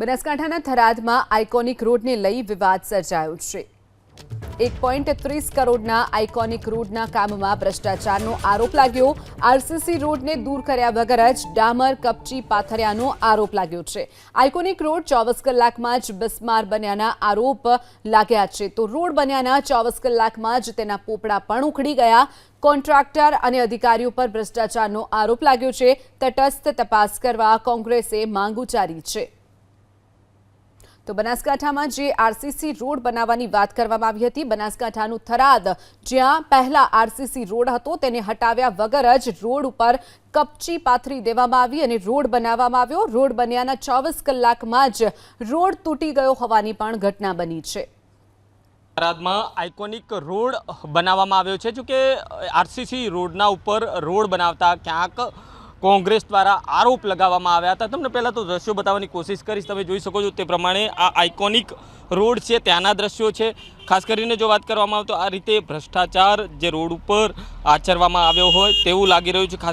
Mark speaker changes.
Speaker 1: બનાસકાંઠાના થરાદમાં આઇકોનિક રોડને લઈ વિવાદ સર્જાયો છે। 1.30 કરોડના આઇકોનિક રોડના કામમાં ભ્રષ્ટાચારનો આરોપ લાગ્યો। આરસીસી રોડને દૂર કર્યા વગર જ ડામર કપચી પાથર્યાનો આરોપ લાગ્યો છે। આઇકોનિક રોડ 24 કલાકમાં જ બિસ્માર બન્યાના આરોપ લાગ્યા છે, તો રોડ બન્યાના 24 કલાકમાં જ તેના પોપડા પણ ઉખડી ગયા। કોન્ટ્રાક્ટર અને અધિકારીઓ પર ભ્રષ્ટાચારનો આરોપ લાગ્યો છે। તટસ્થ તપાસ કરવા કોંગ્રેસે માંગ ઉચ્ચારી છે। તો બનાસકાંઠામાં જે આરસીસી રોડ બનાવવાની વાત કરવામાં આવી હતી, બનાસકાંઠાનું થરાદ જ્યાં પહેલા આરસીસી રોડ હતો તેને હટાવ્યા વગર જ રોડ ઉપર કપચી પાથરી દેવામાં આવી અને રોડ બનાવવામાં આવ્યો। રોડ બન્યાના 24 કલાકમાં જ રોડ તૂટી ગયો હોવાની પણ ઘટના બની છે।
Speaker 2: થરાદમાં આઇકોનિક રોડ બનાવવામાં આવ્યો છે। જો કે આરસીસી રોડના ઉપર રોડ બનાવતા ક્યાંક કોંગ્રેસ દ્વારા આરોપ લગાવવામાં આવ્યા હતા। તમને પહેલાં તો દ્રશ્યો બતાવવાની કોશિશ કરીશ। તમે જોઈ શકો છો તે પ્રમાણે આ આઇકોનિક રોડ છે, ત્યાંના દ્રશ્યો છે। ખાસ કરીને જો વાત કરવામાં આવે તો આ રીતે ભ્રષ્ટાચાર જે રોડ ઉપર આચરવામાં આવ્યો હોય તેવું લાગી રહ્યું છે।